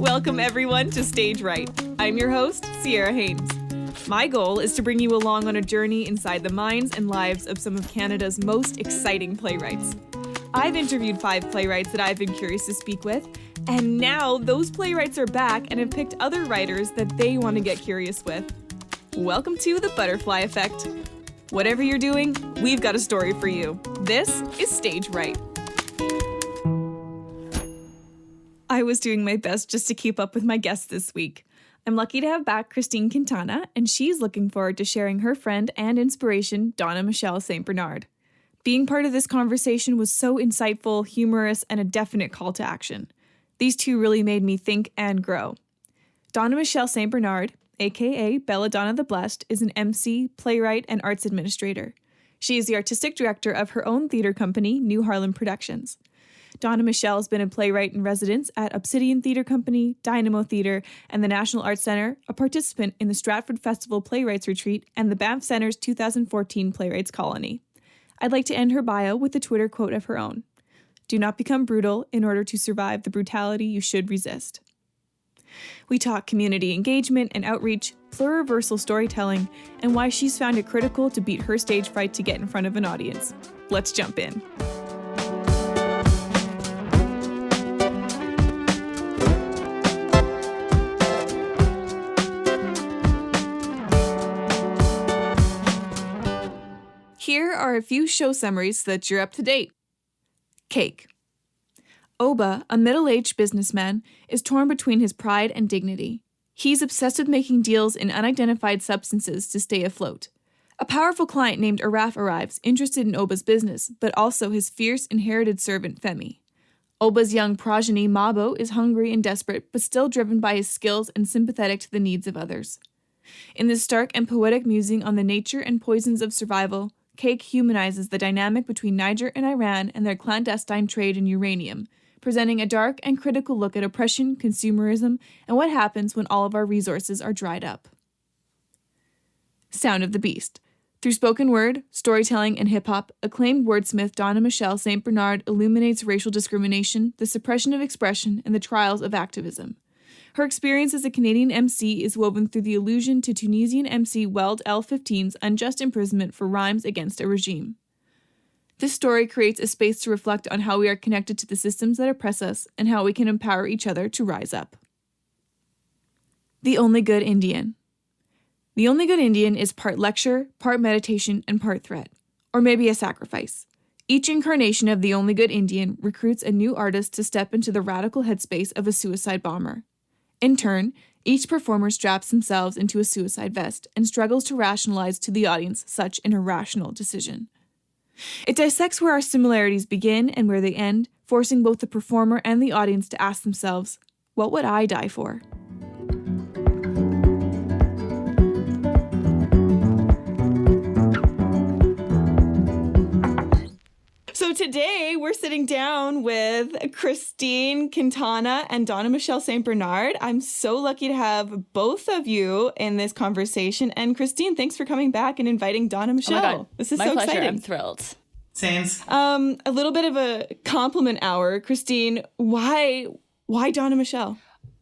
Welcome everyone to Stage Right. I'm your host, Sierra Haynes. My goal is to bring you along on a journey inside the minds and lives of some of Canada's most exciting playwrights. I've interviewed 5 playwrights that I've been curious to speak with, and now those playwrights are back and have picked other writers that they want to get curious with. Welcome to the Butterfly Effect. Whatever you're doing, we've got a story for you. This is Stage Right. I was doing my best just to keep up with my guests this week. I'm lucky to have back Christine Quintana, and she's looking forward to sharing her friend and inspiration, Donna-Michelle St. Being part of this conversation was so insightful, humorous, and a definite call to action. These two really made me think and grow. Donna-Michelle St. aka Belladonna the Blest, is an emcee, playwright, and arts administrator. She is the artistic director of her own theatre company, New Harlem Productions. Donna-Michelle has been a playwright in residence at Obsidian Theatre Company, Dynamo Theatre, and the National Arts Centre, a participant in the Stratford Festival Playwrights Retreat, and the Banff Centre's 2014 Playwrights Colony. I'd like to end her bio with a Twitter quote of her own. Do not become brutal in order to survive the brutality you should resist. We talk community engagement and outreach, pluriversal storytelling, and why she's found it critical to beat her stage fright to get in front of an audience. Let's jump in. Here are a few show summaries so that you're up to date. Cake. Oba, a middle-aged businessman, is torn between his pride and dignity. He's obsessed with making deals in unidentified substances to stay afloat. A powerful client named Araf arrives, interested in Oba's business, but also his fierce inherited servant Femi. Oba's young progeny Mabo is hungry and desperate, but still driven by his skills and sympathetic to the needs of others. In this stark and poetic musing on the nature and poisons of survival, Cake humanizes the dynamic between Niger and Iran and their clandestine trade in uranium, presenting a dark and critical look at oppression, consumerism, and what happens when all of our resources are dried up. Sound of the Beast. Through spoken word, storytelling, and hip-hop, acclaimed wordsmith Donna-Michelle St. illuminates racial discrimination, the suppression of expression, and the trials of activism. Her experience as a Canadian MC is woven through the allusion to Tunisian MC Weld L15's unjust imprisonment for rhymes against a regime. This story creates a space to reflect on how we are connected to the systems that oppress us and how we can empower each other to rise up. The Only Good Indian. The Only Good Indian is part lecture, part meditation, and part threat, or maybe a sacrifice. Each incarnation of The Only Good Indian recruits a new artist to step into the radical headspace of a suicide bomber. In turn, each performer straps themselves into a suicide vest and struggles to rationalize to the audience such an irrational decision. It dissects where our similarities begin and where they end, forcing both the performer and the audience to ask themselves, what would I die for? So today we're sitting down with Christine Quintana and Donna-Michelle St. I'm so lucky to have both of you in this conversation. And Christine, thanks for coming back and inviting Donna-Michelle. Oh my God. This is my so pleasure. exciting. I'm thrilled. Same. A little bit of a compliment hour. Christine, why Donna-Michelle?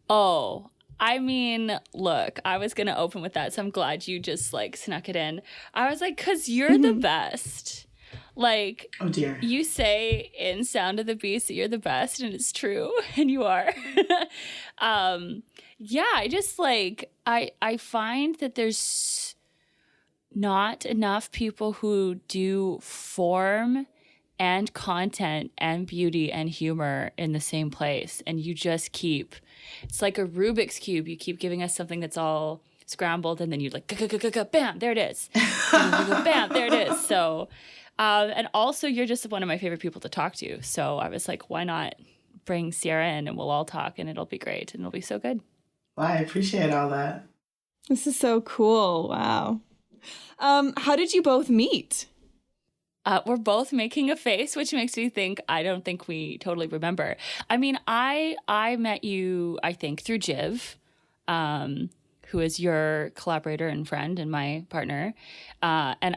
Oh, I mean, look, I was going to open with that, so I'm glad you just snuck it in. I was like, because you're the best. Oh dear. You say in Sound of the Beast that you're the best, and it's true, and you are. Yeah, I just I find that there's not enough people who do form and content and beauty and humor in the same place, and you just keep, it's like a Rubik's Cube. You keep giving us something that's all scrambled, and then you bam, there it is. Bam, there it is. So... and also, you're just one of my favorite people to talk to. So I was like, why not bring Sierra in and we'll all talk and it'll be great and it'll be so good. Well, I appreciate all that. This is so cool. Wow. How did you both meet? We're both making a face, which makes me think, I don't think we totally remember. I mean, I met you, I think, through Jiv. Who is your collaborator and friend and my partner. And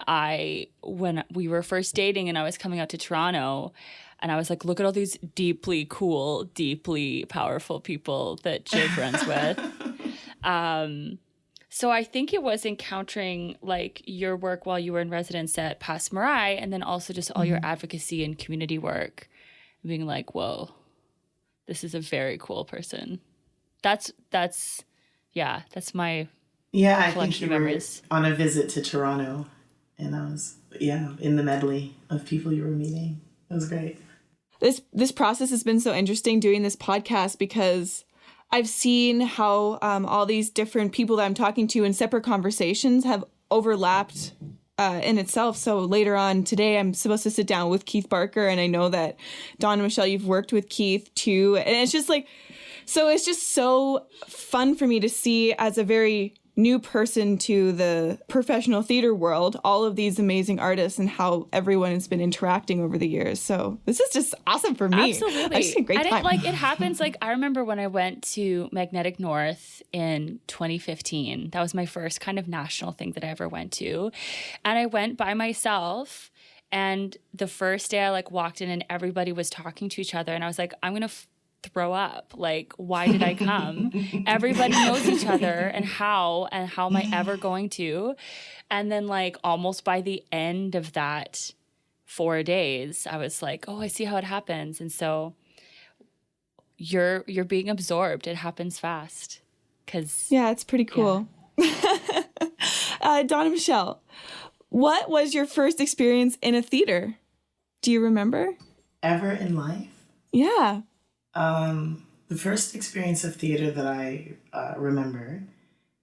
when we were first dating and I was coming out to Toronto, And I was like, look at all these deeply cool, deeply powerful people that Jake runs with. So I think it was encountering like your work while you were in residence at Passe Muraille, and then also just all your advocacy and community work, being like, whoa, this is a very cool person. That's my I think collection you of were memories. on a visit to Toronto, and I was in the medley of people you were meeting. It was great. This process has been so interesting doing this podcast because I've seen how all these different people that I'm talking to in separate conversations have overlapped in itself. So later on today, I'm supposed to sit down with Keith Barker, and I know that Donna-Michelle, you've worked with Keith too. And it's just like, so it's just so fun for me to see as a very new person to the professional theater world, all of these amazing artists and how everyone has been interacting over the years. So this is just awesome for me. Absolutely. I just had a great time. It happens. Like, I remember when I went to Magnetic North in 2015, that was my first kind of national thing that I ever went to. And I went by myself, and the first day I like walked in and everybody was talking to each other, and I was like, I'm going to throw up. Like, why did I come? Everybody knows each other, and how am I ever going to? And then like almost by the end of that 4 days, I was like, oh, I see how it happens. And so you're being absorbed. It happens fast. It's pretty cool. Yeah. Donna-Michelle, what was your first experience in a theater? Do you remember? Ever in life? Yeah. The first experience of theater that I remember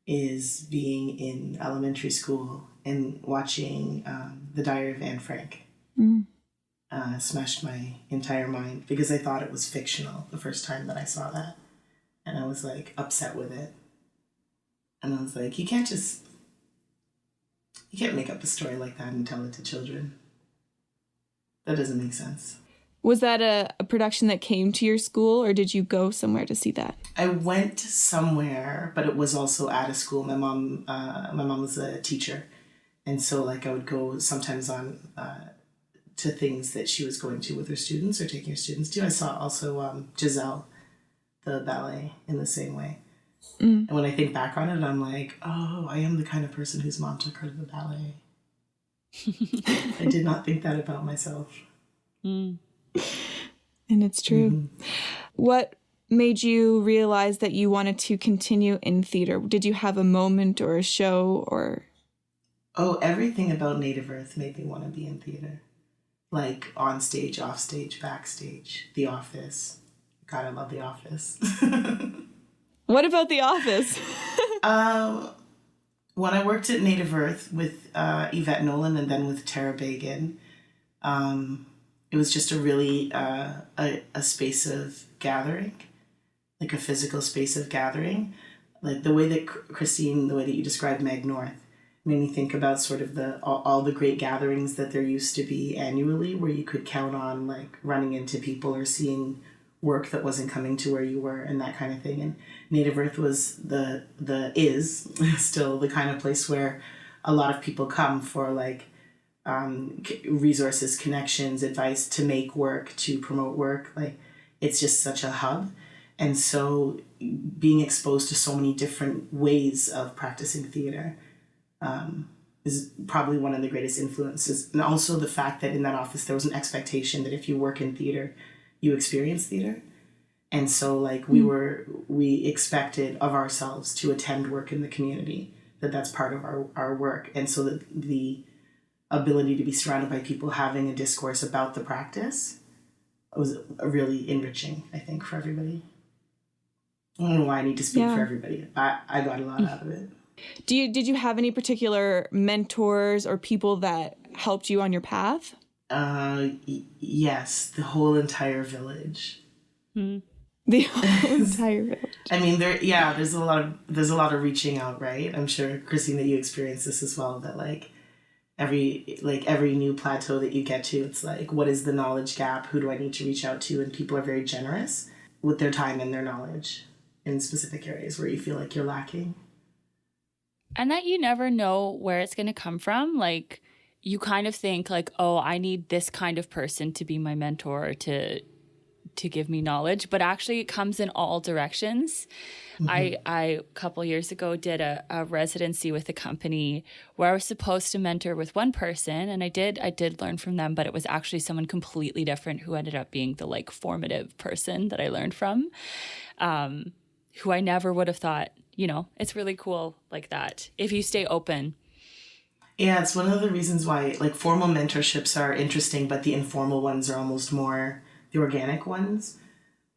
is being in elementary school and watching The Diary of Anne Frank. Smashed my entire mind because I thought it was fictional the first time that I saw that. And I was like upset with it. And I was like, you can't make up a story like that and tell it to children. That doesn't make sense. Was that a production that came to your school, or did you go somewhere to see that? I went somewhere, but it was also at a school. My mom was a teacher, and so like I would go sometimes on to things that she was going to with her students or taking her students to. I saw also Giselle, the ballet, in the same way. And when I think back on it, I'm like, oh, I am the kind of person whose mom took her to the ballet. I did not think that about myself. And it's true. What made you realize that you wanted to continue in theater? Did you have a moment or a show or? Oh, everything about Native Earth made me want to be in theater. Like on stage, off stage, backstage, The Office. God, I love The Office. What about The Office? When I worked at Native Earth with Yvette Nolan and then with Tara Bagan, it was just a really a space of gathering, like a physical space of gathering. Like the way that Christine, the way that you described Meg North, made me think about sort of all the great gatherings that there used to be annually, where you could count on like running into people or seeing work that wasn't coming to where you were and that kind of thing. And Native Earth was is still the kind of place where a lot of people come for like resources, connections, advice to make work, to promote work. Like it's just such a hub. And so being exposed to so many different ways of practicing theater is probably one of the greatest influences. And also the fact that in that office there was an expectation that if you work in theater, you experience theater. And so like we expected of ourselves to attend work in the community, that's part of our work. And so that the ability to be surrounded by people having a discourse about the practice was really enriching, I think, for everybody. I don't know why I need to speak for everybody. I got a lot out of it. Did you have any particular mentors or people that helped you on your path? Yes, the whole entire village. The whole entire village. I mean, there's a lot of reaching out, right? I'm sure, Christine, that you experience this as well. That like every new plateau that you get to, it's like, what is the knowledge gap? Who do I need to reach out to? And people are very generous with their time and their knowledge in specific areas where you feel like you're lacking. And that you never know where it's going to come from. Like, you kind of think like, oh, I need this kind of person to be my mentor to give me knowledge, but actually it comes in all directions. I a couple years ago did a residency with a company where I was supposed to mentor with one person, and I did learn from them, but it was actually someone completely different who ended up being the like formative person that I learned from, who I never would have thought. It's really cool like that if you stay open. Yeah, it's one of the reasons why like formal mentorships are interesting, but the informal ones are almost more the organic ones.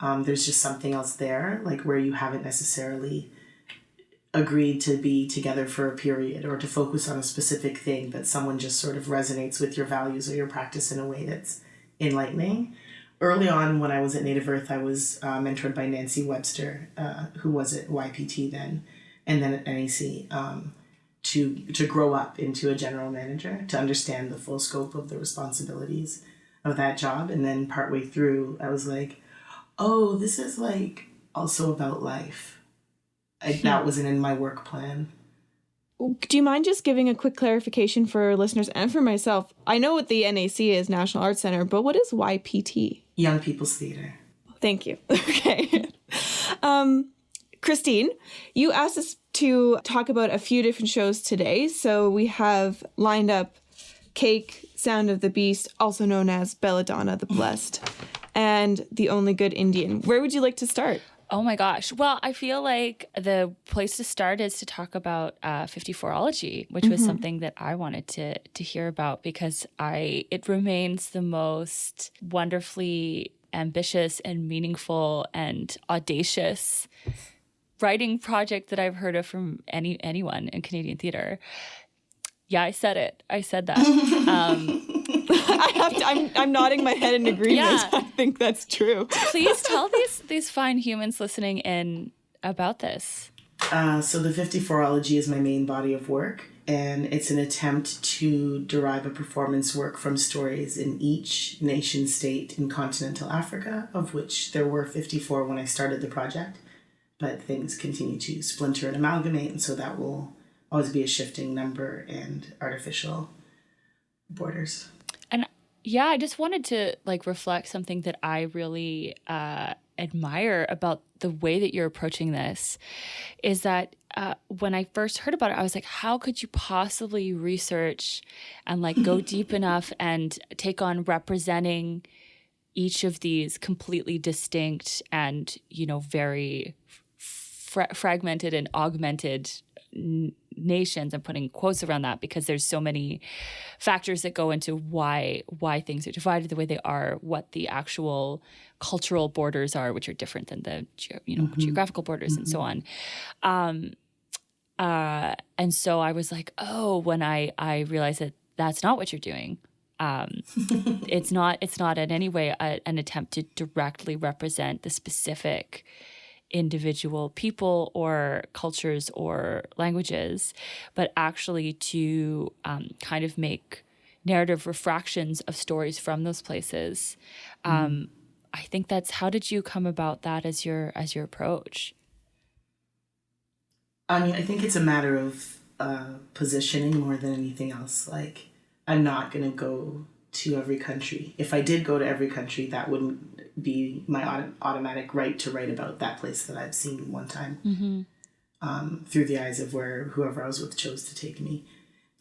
There's just something else there, like where you haven't necessarily agreed to be together for a period or to focus on a specific thing, but someone just sort of resonates with your values or your practice in a way that's enlightening. Early on, when I was at Native Earth, I was mentored by Nancy Webster, who was at YPT then, and then at NAC, to grow up into a general manager, to understand the full scope of the responsibilities of that job. And then partway through, I was like, oh, this is like also about life. That wasn't in my work plan. Do you mind just giving a quick clarification for listeners and for myself? I know what the NAC is, National Arts Center, but what is YPT? Young People's Theatre. Thank you. Okay. Christine, you asked us to talk about a few different shows today. So we have lined up Cake, Sound of the Beast, also known as Belladonna the Blest, and The Only Good Indian. Where would you like to start? Oh my gosh. Well, I feel like the place to start is to talk about 54ology, which was something that I wanted to hear about because it remains the most wonderfully ambitious and meaningful and audacious writing project that I've heard of from anyone in Canadian theatre. Yeah, I said it. I said that. I'm nodding my head in agreement. Yeah. I think that's true. Please tell these fine humans listening in about this. So the 54ology is my main body of work, and it's an attempt to derive a performance work from stories in each nation state in continental Africa, of which there were 54 when I started the project, but things continue to splinter and amalgamate, and so that will always be a shifting number and artificial borders. And yeah, I just wanted to like reflect something that I really admire about the way that you're approaching this is that when I first heard about it, I was like, how could you possibly research and like go deep enough and take on representing each of these completely distinct and, very fragmented and augmented nations? I'm putting quotes around that because there's so many factors that go into why things are divided the way they are, what the actual cultural borders are, which are different than the geographical borders and so on. And so I was like, oh, when I realized that that's not what you're doing. It's not in any way an attempt to directly represent the specific individual people or cultures or languages, but actually to kind of make narrative refractions of stories from those places. I think that's, how did you come about that as your approach? I mean, I think it's a matter of positioning more than anything else. Like, I'm not going to go to every country. If I did go to every country, that wouldn't be my automatic right to write about that place that I've seen one time through the eyes of whoever I was with chose to take me.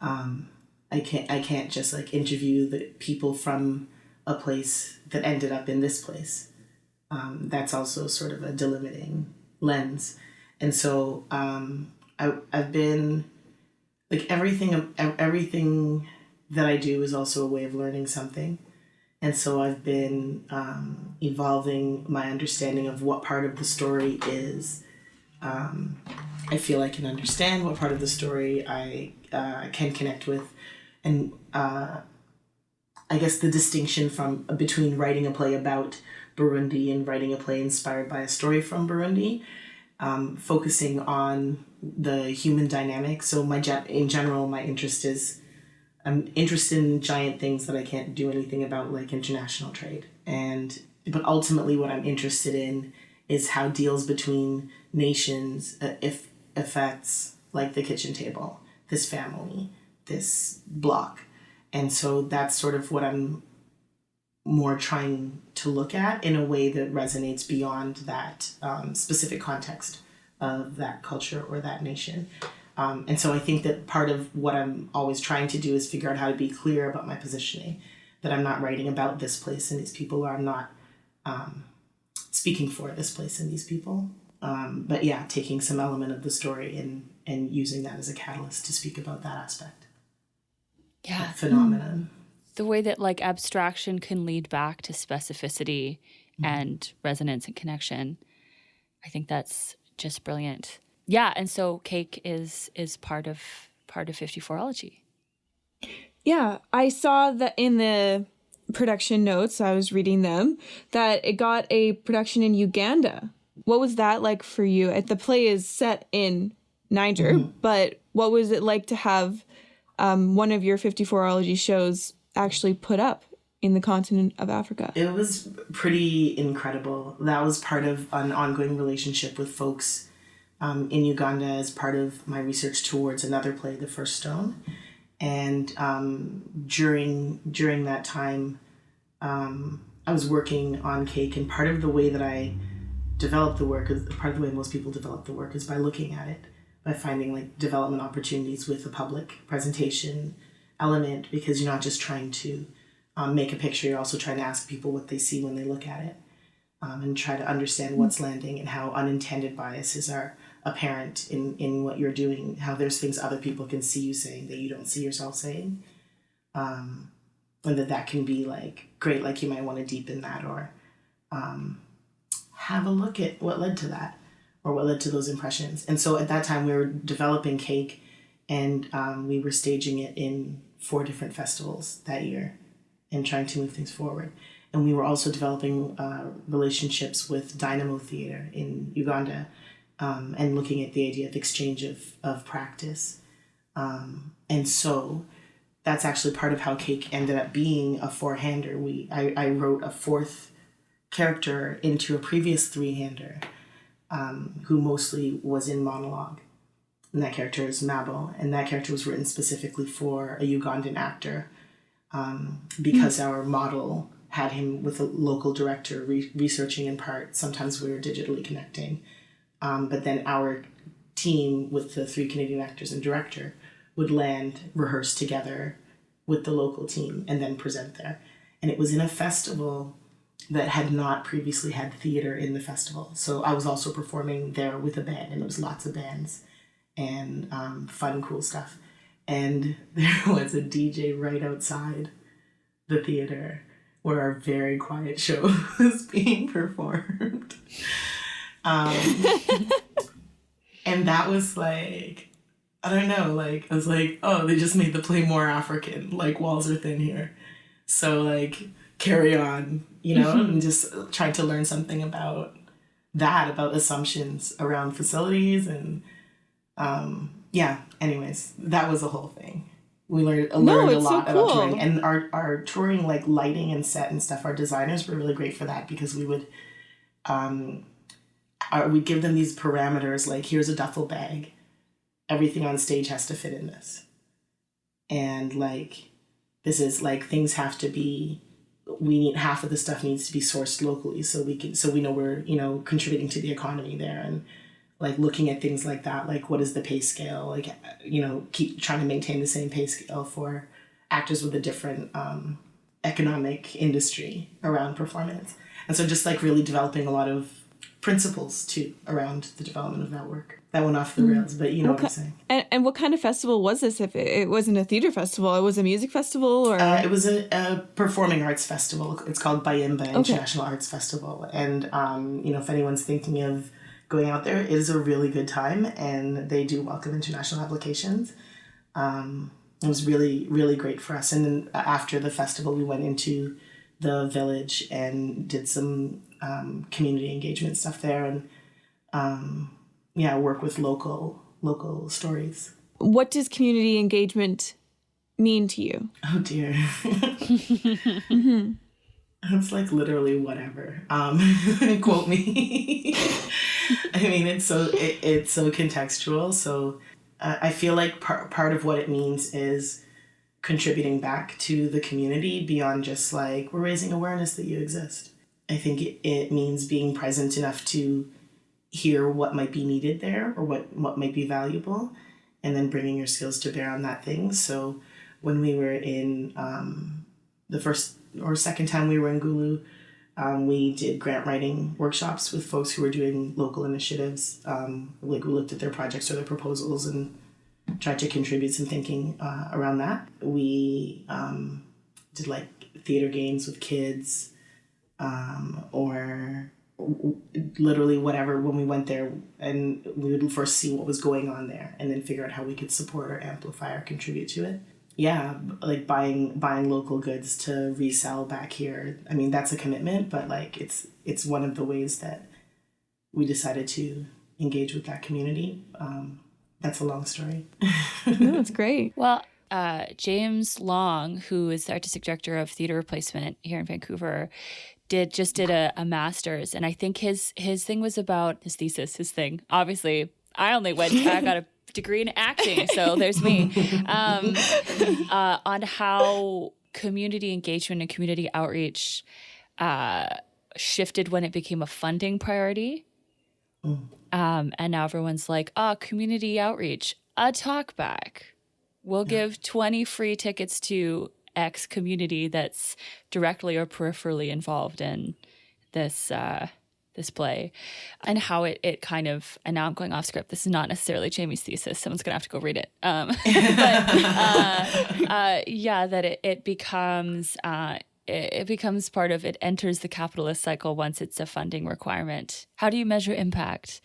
I can't just like interview the people from a place that ended up in this place. That's also sort of a delimiting lens. And so I've been like everything that I do is also a way of learning something. And so I've been evolving my understanding of what part of the story is. I feel I can understand, what part of the story I can connect with. And I guess the distinction between writing a play about Burundi and writing a play inspired by a story from Burundi, focusing on the human dynamic. So in general, my interest is, I'm interested in giant things that I can't do anything about, like international trade. But ultimately what I'm interested in is how deals between nations affects like the kitchen table, this family, this block. And so that's sort of what I'm more trying to look at in a way that resonates beyond that specific context of that culture or that nation. And so I think that part of what I'm always trying to do is figure out how to be clear about my positioning, that I'm not writing about this place and these people, or I'm not speaking for this place and these people. But yeah, taking some element of the story and using that as a catalyst to speak about that aspect. Yeah. That phenomenon. The way that like abstraction can lead back to specificity and resonance and connection. I think that's just brilliant. Yeah, and so cake is part of 54ology. Yeah, I saw that in the production notes, I was reading them, that it got a production in Uganda. What was that like for you? The play is set in Niger, but what was it like to have one of your 54ology shows actually put up in the continent of Africa? It was pretty incredible. That was part of an ongoing relationship with folks in Uganda as part of my research towards another play, The First Stone. And during that time, I was working on cake, and part of the way that I developed the work, part of the way most people develop the work, is by looking at it, by finding like development opportunities with a public presentation element, because you're not just trying to make a picture, you're also trying to ask people what they see when they look at it, and try to understand what's landing and how unintended biases are apparent in what you're doing, how there's things other people can see you saying that you don't see yourself saying, and that can be like great, like you might want to deepen that, or have a look at what led to that, or what led to those impressions. And so at that time we were developing cake, and we were staging it in 4 different festivals that year and trying to move things forward. And we were also developing relationships with Dynamo Theatre in Uganda, and looking at the idea of exchange of practice. And so that's actually part of how cake ended up being a 4-hander. I wrote a 4th character into a previous 3-hander, who mostly was in monologue. And that character is Mabo, and that character was written specifically for a Ugandan actor, because our model had him with a local director researching in part. Sometimes we were digitally connecting. But then our team with the 3 Canadian actors and director would land, rehearse together with the local team, and then present there. And it was in a festival that had not previously had theater in the festival. So I was also performing there with a band, and it was lots of bands and fun, cool stuff. And there was a DJ right outside the theater where our very quiet show was being performed. And that was like, I don't know, like, I was like, oh, they just made the play more African, like, walls are thin here. So, like, carry on, you know, and just trying to learn something about that, about assumptions around facilities. And, yeah, anyways, that was the whole thing. We learned a lot about touring. And our touring, like, lighting and set and stuff, our designers were really great for that, because we would, we'd give them these parameters, like, here's a duffel bag. Everything on stage has to fit in this. And, like, this is, like, things have to be, half of the stuff needs to be sourced locally, so we know we're, you know, contributing to the economy there. And, like, looking at things like that, like, what is the pay scale? Like, you know, keep trying to maintain the same pay scale for actors with a different economic industry around performance. And so just, like, really developing a lot of principles too around the development of that work. That went off the rails, but you know what I'm saying. And what kind of festival was this? If it wasn't a theater festival, it was a music festival, or it was a performing arts festival. It's called Bayimba International Arts Festival, and you know, if anyone's thinking of going out there, it is a really good time, and they do welcome international applications. It was really, really great for us. And then after the festival, we went into the village and did some community engagement stuff there, and work with local stories. What does community engagement mean to you? Oh dear. It's like literally whatever. Quote me. I mean, it's so contextual. So I feel like part of what it means is contributing back to the community beyond just like, we're raising awareness that you exist. I think it means being present enough to hear what might be needed there or what might be valuable, and then bringing your skills to bear on that thing. So when we were in the first or second time we were in Gulu, we did grant writing workshops with folks who were doing local initiatives. Like we looked at their projects or their proposals and tried to contribute some thinking around that. We did like theater games with kids, or literally whatever when we went there, and we would first see what was going on there and then figure out how we could support or amplify or contribute to it. Yeah, like buying local goods to resell back here. I mean, that's a commitment, but like it's one of the ways that we decided to engage with that community. That's a long story. No, it's great. Well, James Long, who is the artistic director of theater replacement here in Vancouver, did a master's, and I think his thing was about his thesis. His thing, obviously, I got a degree in acting, so there's me. On how community engagement and community outreach shifted when it became a funding priority. And now everyone's like, community outreach, a talk back. We'll give 20 free tickets to X community that's directly or peripherally involved in this play, and how it kind of, and now I'm going off script. This is not necessarily Jamie's thesis. Someone's going to have to go read it. That it becomes part of, it enters the capitalist cycle once it's a funding requirement. How do you measure impact?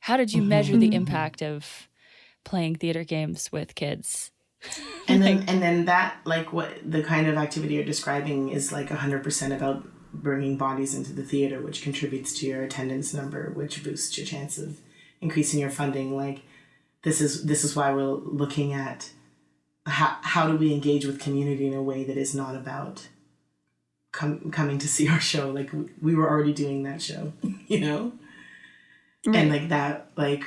How did you measure the impact of playing theater games with kids? And then that, like, what the kind of activity you're describing is like 100% about bringing bodies into the theater, which contributes to your attendance number, which boosts your chance of increasing your funding. Like, this is why we're looking at how do we engage with community in a way that is not about coming to see our show. Like, we were already doing that show, you know? Right. And like that, like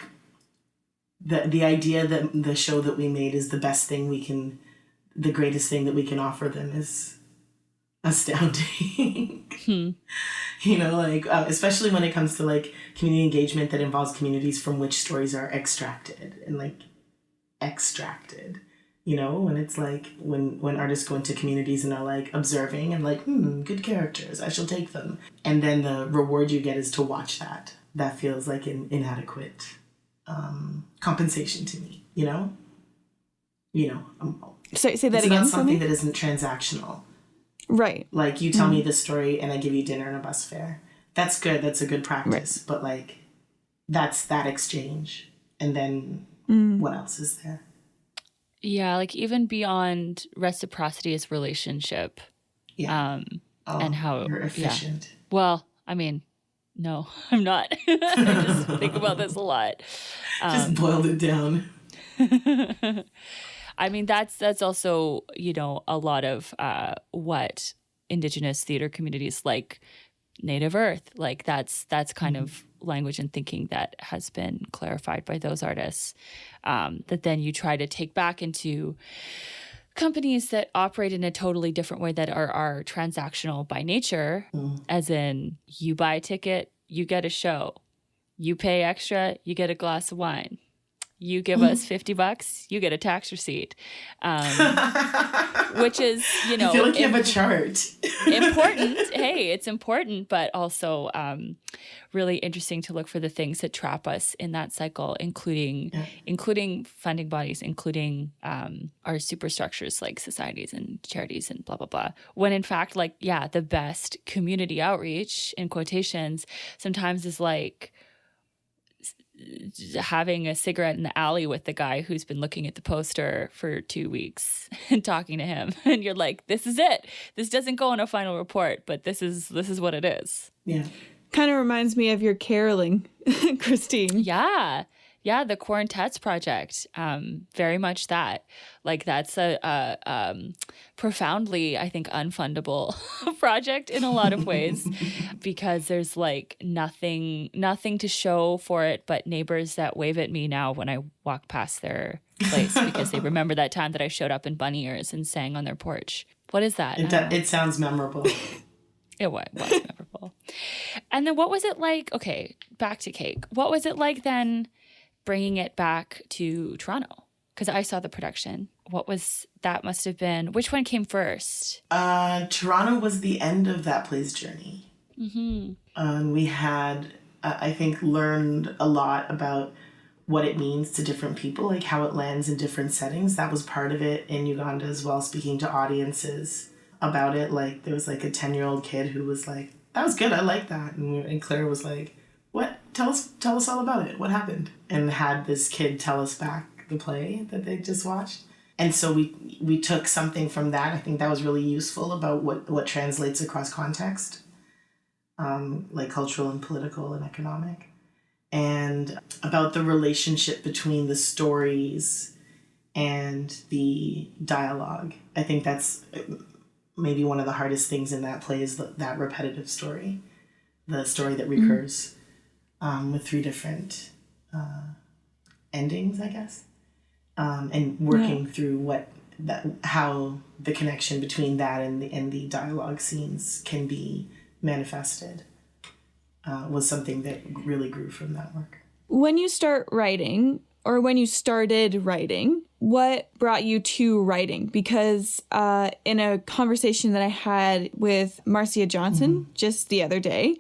the idea that the show that we made is the best thing the greatest thing that we can offer them is astounding. You know, like especially when it comes to like community engagement that involves communities from which stories are extracted. You know, when it's like when artists go into communities and are like observing and like, good characters, I shall take them, and then the reward you get is to watch that. That feels like an inadequate compensation to me. You know. Say that it's again. Not something that isn't transactional. Right. Like, you tell me this story and I give you dinner and a bus fare. That's good. That's a good practice. Right. But, like, that's that exchange. And then what else is there? Yeah, like, even beyond reciprocity is relationship. Yeah. And how... You're efficient. Yeah. Well, I mean, no, I'm not. I just think about this a lot. Just boiled it down. I mean, that's also, you know, a lot of what Indigenous theater communities like Native Earth, like that's kind of language and thinking that has been clarified by those artists, that then you try to take back into companies that operate in a totally different way, that are transactional by nature, as in you buy a ticket, you get a show, you pay extra, you get a glass of wine. You give us $50, you get a tax receipt, which is, you know, I feel like you have a chart. Important. Hey, it's important, but also really interesting to look for the things that trap us in that cycle, including funding bodies, including our superstructures like societies and charities and blah, blah, blah. When in fact, like, yeah, the best community outreach, in quotations, sometimes is like having a cigarette in the alley with the guy who's been looking at the poster for 2 weeks and talking to him, and you're like, this is it. This doesn't go in a final report, but this is what it is. Yeah. Kind of reminds me of your caroling, Christine. Yeah. Yeah, the Quarantets project, very much that. Like that's a profoundly, I think, unfundable project in a lot of ways because there's like nothing to show for it but neighbors that wave at me now when I walk past their place because they remember that time that I showed up in bunny ears and sang on their porch. What is that? It sounds memorable. It was memorable. And then what was it like? Okay, back to Cake. What was it like then bringing it back to Toronto? Because I saw the production. What was that? Must have been, which one came first? Toronto was the end of that play's journey. Mm-hmm. We had, I think, learned a lot about what it means to different people, like how it lands in different settings. That was part of it in Uganda as well, speaking to audiences about it. Like there was like a 10-year-old kid who was like, that was good, I like that. And Claire was like, what? Tell us all about it. What happened? And had this kid tell us back the play that they just watched. And so we took something from that. I think that was really useful about what translates across context, like cultural and political and economic. And about the relationship between the stories and the dialogue. I think that's maybe one of the hardest things in that play is that repetitive story, the story that recurs with 3 different endings, I guess, and working through how the connection between that and the dialogue scenes can be manifested. Was something that really grew from that work. When you start writing, or when you started writing, what brought you to writing? Because in a conversation that I had with Marcia Johnson just the other day,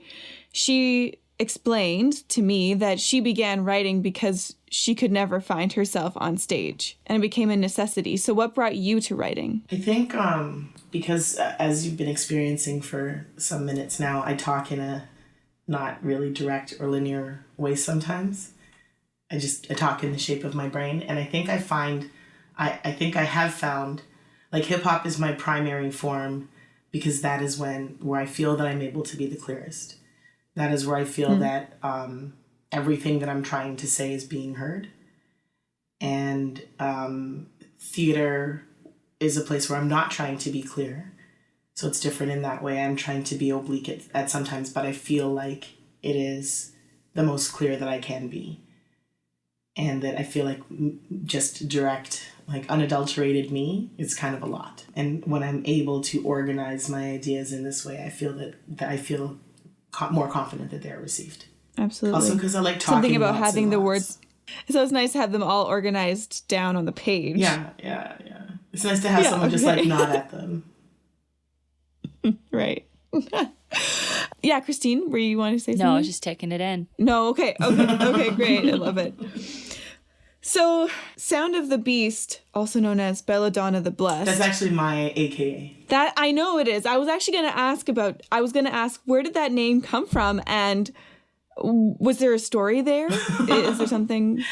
she explained to me that she began writing because she could never find herself on stage, and it became a necessity. So what brought you to writing? I think because as you've been experiencing for some minutes now, I talk in a not really direct or linear way sometimes. I talk in the shape of my brain. And I think I have found, like, hip-hop is my primary form because that is where I feel that I'm able to be the clearest. That is where I feel that everything that I'm trying to say is being heard. And theater is a place where I'm not trying to be clear. So it's different in that way. I'm trying to be oblique at sometimes, but I feel like it is the most clear that I can be. And that I feel like just direct, like unadulterated me is kind of a lot. And when I'm able to organize my ideas in this way, I feel that I feel more confident that they're received. Absolutely. Also because I like talking. Something about having the words. So it's nice to have them all organized down on the page. Yeah. It's nice to have someone just like nod at them. Right. Yeah, Christine, were you want to say something? No, I was just taking it in. No, okay, great. I love it. So, Sound of the Beast, also known as Belladonna the Blest. That's actually my AKA. That I know it is. I was actually going to ask where did that name come from, and was there a story there? Is there something?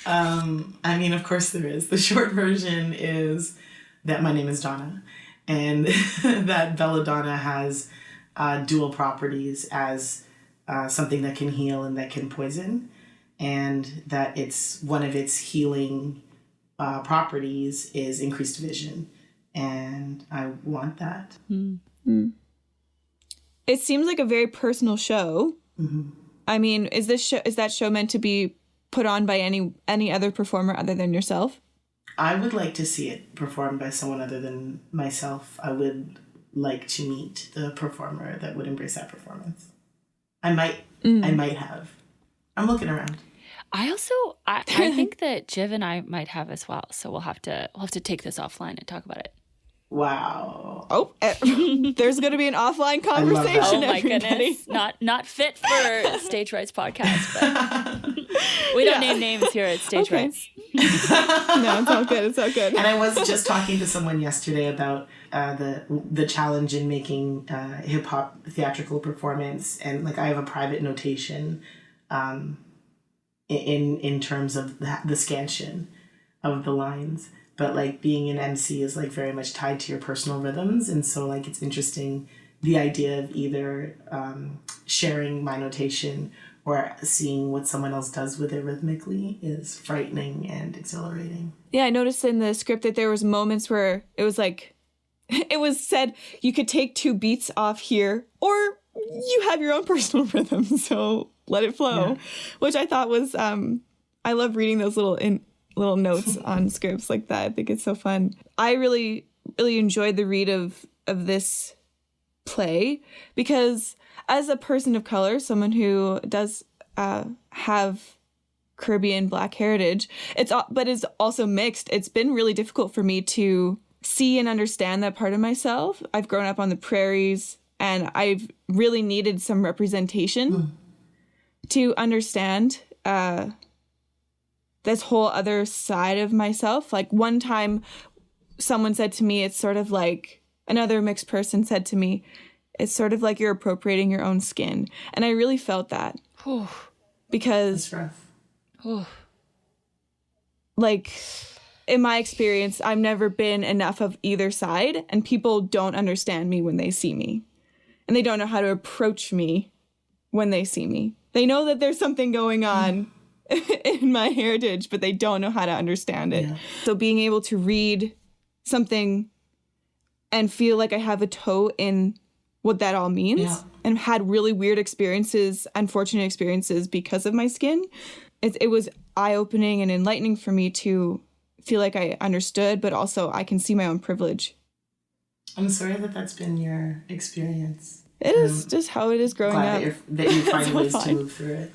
I mean, of course there is. The short version is that my name is Donna, and that Belladonna has dual properties as something that can heal and that can poison, and that it's one of its healing properties is increased vision, and I want that. Mm-hmm. It seems like a very personal show. Mm-hmm. I mean, is that show meant to be put on by any other performer other than yourself? I would like to see it performed by someone other than myself. I would like to meet the performer that would embrace that performance. I might have. I'm looking around. I think that Jiv and I might have as well. So we'll have to take this offline and talk about it. Wow. Oh, there's going to be an offline conversation. Oh my everybody. goodness. Not fit for Stage Rights Podcast, but we don't name names here at Stage Rights. No, it's all good. And I was just talking to someone yesterday about the challenge in making hip hop theatrical performance, and like I have a private notation in terms of the scansion of the lines. But like being an MC is like very much tied to your personal rhythms. And so like it's interesting the idea of either sharing my notation or seeing what someone else does with it rhythmically is frightening and exhilarating. Yeah, I noticed in the script that there was moments where it was like, it was said you could take 2 beats off here, or you have your own personal rhythm, so let it flow, which I thought was, I love reading those little notes on scripts like that. I think it's so fun. I really, really enjoyed the read of this play because as a person of color, someone who does have Caribbean Black heritage, but is also mixed, it's been really difficult for me to see and understand that part of myself. I've grown up on the prairies, and I've really needed some representation to understand this whole other side of myself. Like one time someone said to me, it's sort of like, another mixed person said to me, it's sort of like you're appropriating your own skin. And I really felt that. Because That's rough. Like, in my experience, I've never been enough of either side, and people don't understand me when they see me. And they don't know how to approach me when they see me. They know that there's something going on in my heritage, but they don't know how to understand it. Yeah. So being able to read something and feel like I have a toe in what that all means, and had really weird experiences, unfortunate experiences because of my skin, it was eye-opening and enlightening for me to feel like I understood, but also I can see my own privilege. I'm sorry that that's been your experience. It is just how it is growing up. That you find ways to move through it.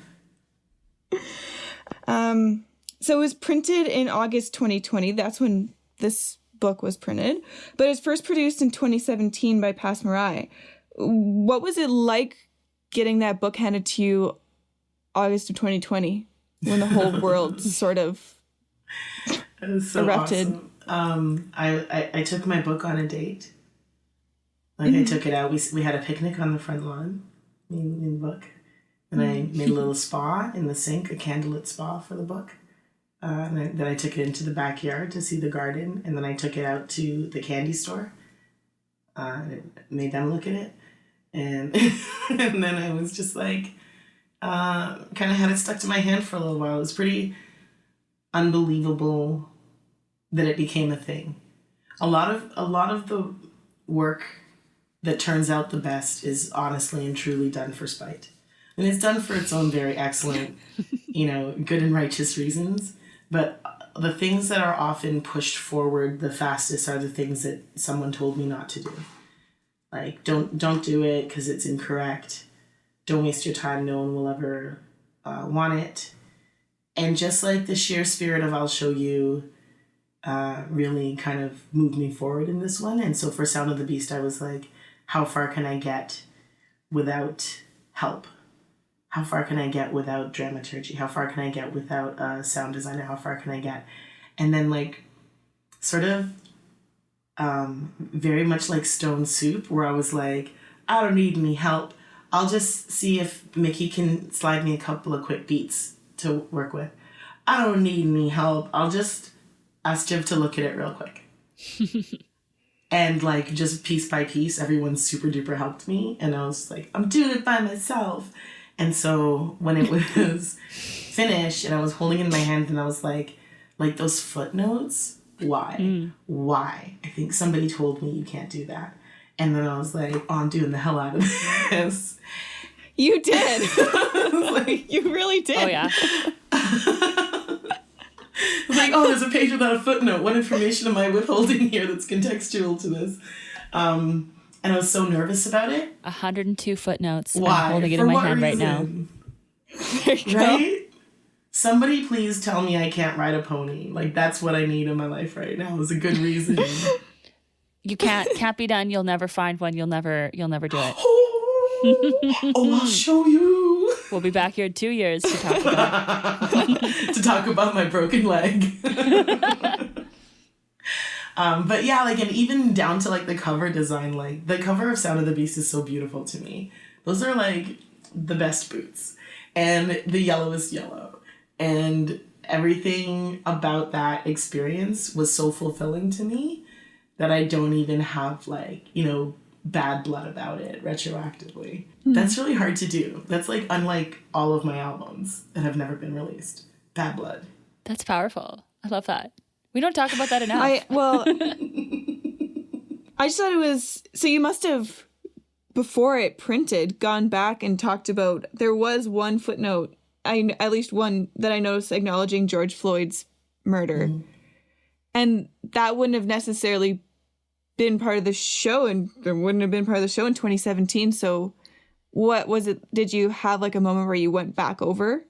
So it was printed in August 2020. That's when this book was printed. But it was first produced in 2017 by Passe Muraille. What was it like getting that book handed to you August of 2020 when the whole world sort of it was so erupted? Awesome. I took my book on a date. Like I took it out. We had a picnic on the front lawn in the book. And I made a little spa in the sink, a candlelit spa for the book. Then I took it into the backyard to see the garden. And then I took it out to the candy store. Made them look at it. And and then I was just like, kind of had it stuck to my hand for a little while. It was pretty unbelievable that it became a thing. A lot of the work that turns out the best is honestly and truly done for spite. And it's done for its own very excellent, good and righteous reasons. But the things that are often pushed forward the fastest are the things that someone told me not to do. Like, don't do it because it's incorrect. Don't waste your time. No one will ever want it. And just like the sheer spirit of I'll show you really kind of moved me forward in this one. And so for Sound of the Beast, I was like, how far can I get without help? How far can I get without dramaturgy? How far can I get without a sound designer? How far can I get? And then like sort of very much like Stone Soup, where I was like, I don't need any help. I'll just see if Mickey can slide me a couple of quick beats to work with. I don't need any help. I'll just ask Jiv to look at it real quick. And like just piece by piece, everyone super duper helped me. And I was like, I'm doing it by myself. And so when it was finished and I was holding it in my hand and I was like those footnotes, why? Why? I think somebody told me you can't do that. And then I was like, oh, I'm doing the hell out of this. You did. Like, you really did. Oh, yeah. I was like, oh, there's a page without a footnote. What information am I withholding here that's contextual to this? And I was so nervous about it. 102 footnotes. Why? I'm holding it For in my what hand reason? right now. There you go. Right? Somebody please tell me I can't ride a pony. Like, that's what I need in my life right now. Is a good reason. You can't be done. You'll never find one. You'll never do it. Oh, I'll show you. We'll be back here in 2 years to talk about to talk about my broken leg. But yeah, like, and even down to like the cover design, like the cover of Sound of the Beast is so beautiful to me. Those are like the best boots, and the yellowest yellow, and everything about that experience was so fulfilling to me that I don't even have like, bad blood about it retroactively. That's really hard to do. That's like unlike all of my albums that have never been released. Bad blood. That's powerful. I love that. We don't talk about that enough. I just thought it was, so you must have, before it printed, gone back and talked about, there was one footnote, at least one that I noticed acknowledging George Floyd's murder. And that wouldn't have necessarily been part of the show, and there wouldn't have been part of the show in 2017. So what was it? Did you have like a moment where you went back over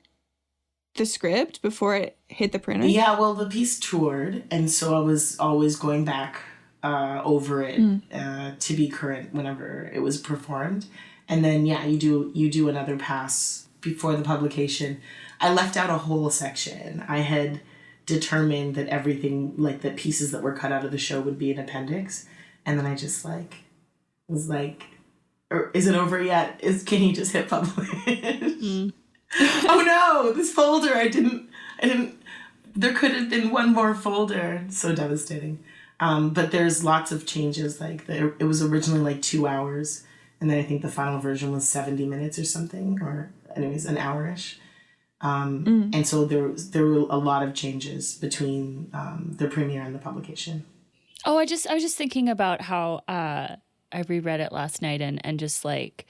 the script before it hit the printer? Yeah, well, the piece toured, and so I was always going back over it to be current whenever it was performed. And then, yeah, you do another pass before the publication. I left out a whole section. I had determined that everything, like the pieces that were cut out of the show, would be an appendix. And then I just was like, is it over yet? Can you just hit publish? Oh no, this folder, I didn't, there could have been one more folder. So devastating. But there's lots of changes. Like it was originally like 2 hours. And then I think the final version was 70 minutes or something, or anyways, an hour-ish. And so there were a lot of changes between the premiere and the publication. Oh, I was just thinking about how I reread it last night and just like,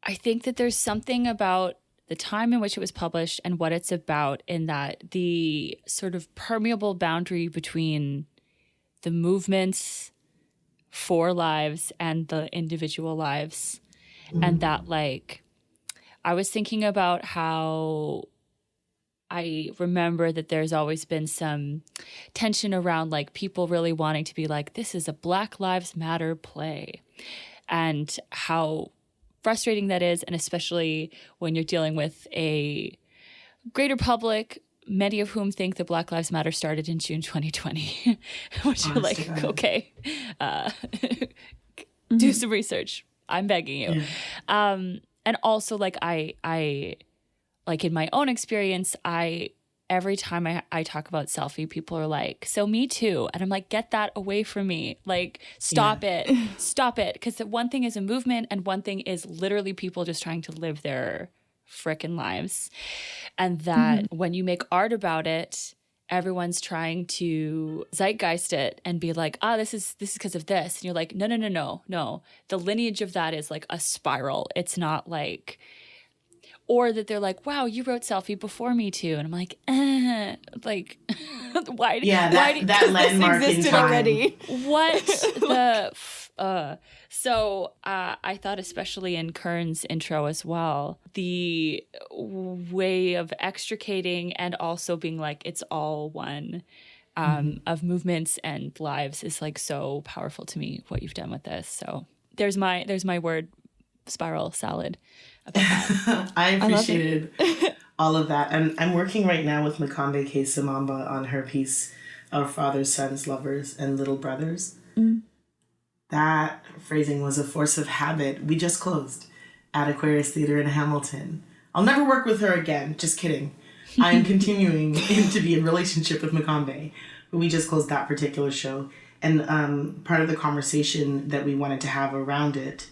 I think that there's something about the time in which it was published and what it's about, in that the sort of permeable boundary between the movements for lives and the individual lives. And that, like, I was thinking about how I remember that there's always been some tension around like people really wanting to be like, this is a Black Lives Matter play, and how frustrating that is. And especially when you're dealing with a greater public, many of whom think that Black Lives Matter started in June 2020, which you're like, okay, do some research. I'm begging you. Yeah. And also, like, I like in my own experience, every time I talk about selfie, people are like, so me too. And I'm like, get that away from me. Like, stop it. Stop it. Because one thing is a movement and one thing is literally people just trying to live their frickin' lives. And that when you make art about it, everyone's trying to zeitgeist it and be like, this is because of this. And you're like, no. The lineage of that is like a spiral. It's not like, or that they're like, wow, you wrote selfie before me too. And I'm like, like, why? That landmark in time already. What the? So I thought, especially in Kern's intro as well, the way of extricating and also being like, it's all one, of movements and lives is like so powerful to me, what you've done with this. So there's my word, spiral salad. About that. I appreciated all of that. I'm working right now with Makambe K. Samamba on her piece of Fathers, Sons, Lovers, and Little Brothers. That phrasing was a force of habit. We just closed at Aquarius Theatre in Hamilton. I'll never work with her again. Just kidding. I'm continuing to be in relationship with Makambe. But we just closed that particular show. And part of the conversation that we wanted to have around it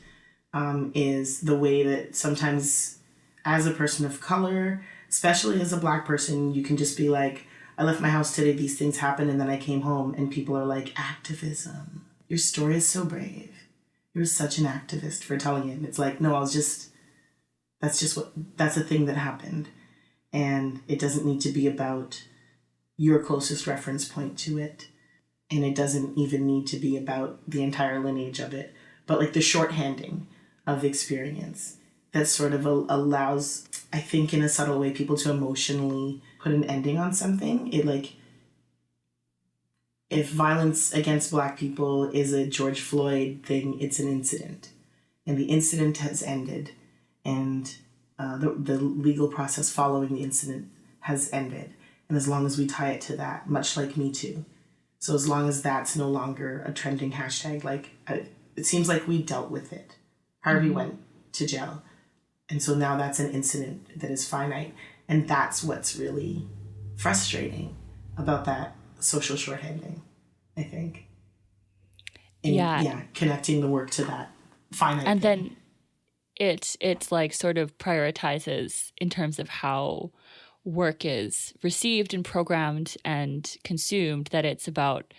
is the way that sometimes as a person of color, especially as a Black person, you can just be like, I left my house today, these things happened, and then I came home, and people are like, activism. Your story is so brave. You're such an activist for telling it. And it's like, no, that's a thing that happened. And it doesn't need to be about your closest reference point to it. And it doesn't even need to be about the entire lineage of it, but like the shorthanding of the experience that sort of allows, I think in a subtle way, people to emotionally put an ending on something. It like, if violence against Black people is a George Floyd thing, it's an incident. And the incident has ended. And the legal process following the incident has ended. And as long as we tie it to that, much like Me Too. So as long as that's no longer a trending hashtag, like it seems like we dealt with it. Harvey went to jail. And so now that's an incident that is finite. And that's what's really frustrating about that social shorthanding, I think. connecting the work to that finite and thing. Then it's like sort of prioritizes in terms of how work is received and programmed and consumed, that it's about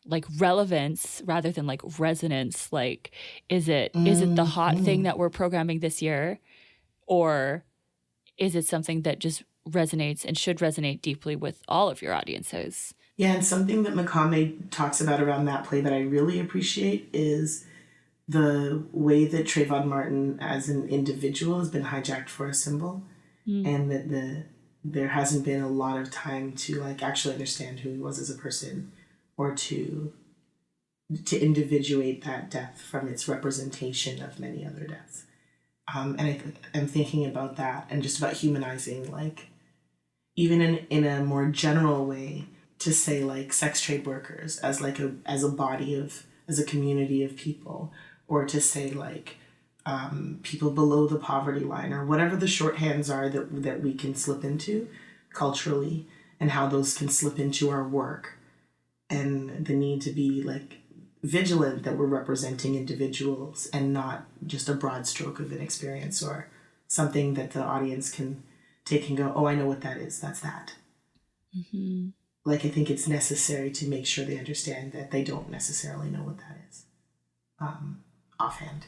like relevance rather than like resonance. Like, is it the hot thing that we're programming this year, or is it something that just resonates and should resonate deeply with all of your audiences? Yeah, and something that Makame talks about around that play that I really appreciate is the way that Trayvon Martin as an individual has been hijacked for a symbol, and that there hasn't been a lot of time to like actually understand who he was as a person, or to individuate that death from its representation of many other deaths. And I'm thinking about that and just about humanizing, like, even in a more general way, to say like sex trade workers as like as a community of people, or to say like people below the poverty line, or whatever the shorthands are that we can slip into culturally, and how those can slip into our work, and the need to be like vigilant that we're representing individuals and not just a broad stroke of an experience or something that the audience can take and go, oh, I know what that is. That's that. Mm-hmm. Like, I think it's necessary to make sure they understand that they don't necessarily know what that is. Offhand.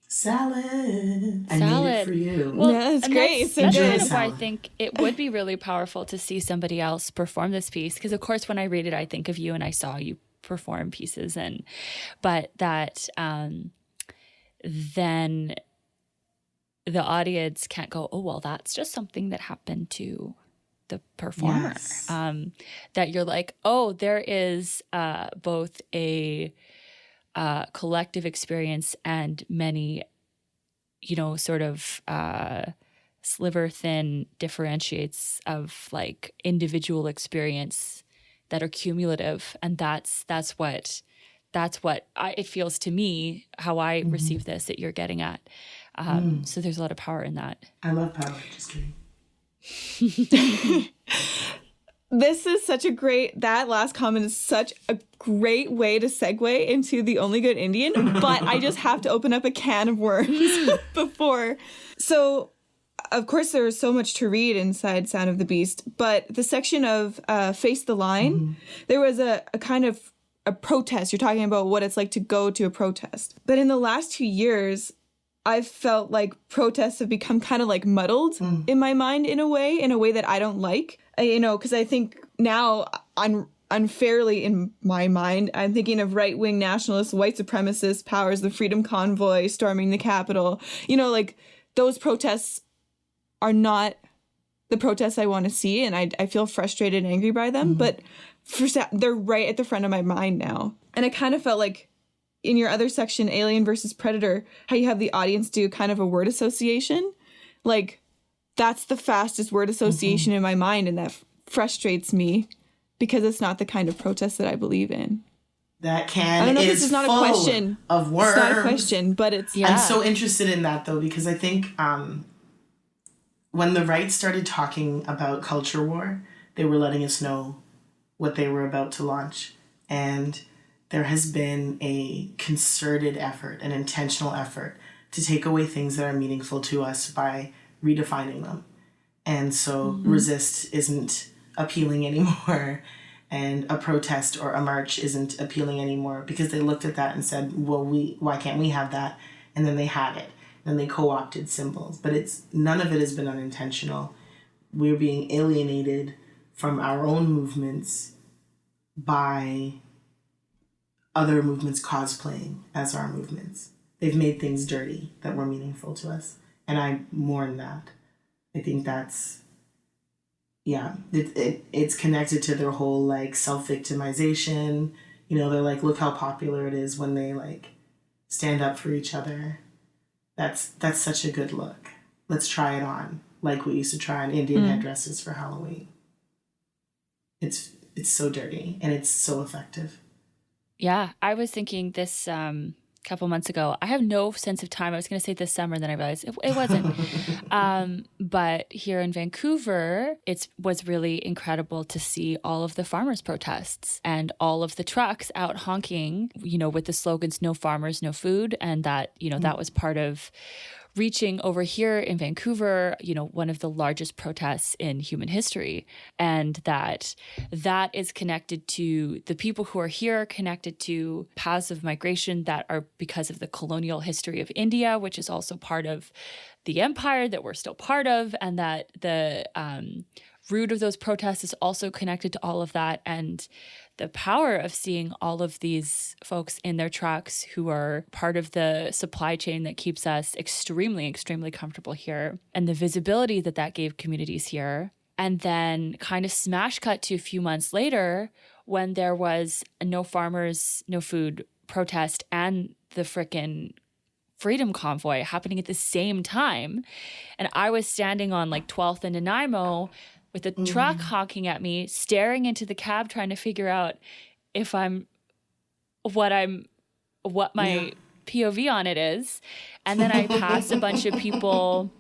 Salad. I made it for you. Well, yeah, it's great. That's Enjoy kind of why I salad. think it would be really powerful to see somebody else perform this piece. Because, of course, when I read it, I think of you and I saw you perform pieces. But that then the audience can't go, oh, well, that's just something that happened to the performer. Yes. That you're like, oh, there is both a collective experience and many, sort of sliver thin differentiates of like individual experience that are cumulative. And that's what it feels to me, how I receive this, that you're getting at. So there's a lot of power in that. I love power. Just kidding. This is that last comment is such a great way to segue into The Only Good Indian, but I just have to open up a can of worms before. So, of course, there is so much to read inside Sound of the Beast, but the section of Face the Line, there was a kind of a protest. You're talking about what it's like to go to a protest. But in the last 2 years, I've felt like protests have become kind of like muddled in my mind in a way that I don't like. Because I think now unfairly in my mind, I'm thinking of right-wing nationalists, white supremacists, powers, the Freedom Convoy, storming the Capitol. Like those protests are not the protests I want to see, and I feel frustrated and angry by them. But they're right at the front of my mind now. And I kind of felt like in your other section, Alien versus Predator, how you have the audience do kind of a word association. Like, that's the fastest word association in my mind, and that frustrates me because it's not the kind of protest that I believe in. That can I don't know if is this is not a full question. Of worms. It's not a question, but it's... Yeah. I'm so interested in that, though, because I think when the right started talking about culture war, they were letting us know what they were about to launch. And there has been a concerted effort, an intentional effort, to take away things that are meaningful to us by redefining them. And so resist isn't appealing anymore, and a protest or a march isn't appealing anymore, because they looked at that and said, well, why can't we have that? And then they had it. Then they co-opted symbols. But none of it has been unintentional. We're being alienated from our own movements by other movements cosplaying as our movements. They've made things dirty that were meaningful to us. And I mourn that. I think that's, it's connected to their whole like self-victimization. They're like, look how popular it is when they like stand up for each other. That's such a good look. Let's try it on, like we used to try on Indian headdresses for Halloween. It's so dirty and it's so effective. Yeah, I was thinking this couple months ago. I have no sense of time. I was going to say this summer, then I realized it wasn't. But here in Vancouver, it was really incredible to see all of the farmers' protests and all of the trucks out honking, with the slogans, no farmers, no food. And that, that was part of reaching over here in Vancouver, one of the largest protests in human history. And that is connected to the people who are here, connected to paths of migration that are because of the colonial history of India, which is also part of the empire that we're still part of, and that the root of those protests is also connected to all of that. And the power of seeing all of these folks in their trucks who are part of the supply chain that keeps us extremely, extremely comfortable here, and the visibility that gave communities here. And then kind of smash cut to a few months later when there was a no farmers, no food protest and the frickin' Freedom Convoy happening at the same time. And I was standing on 12th and Nanaimo with a truck honking at me, staring into the cab, trying to figure out if what my POV on it is. And then I pass a bunch of people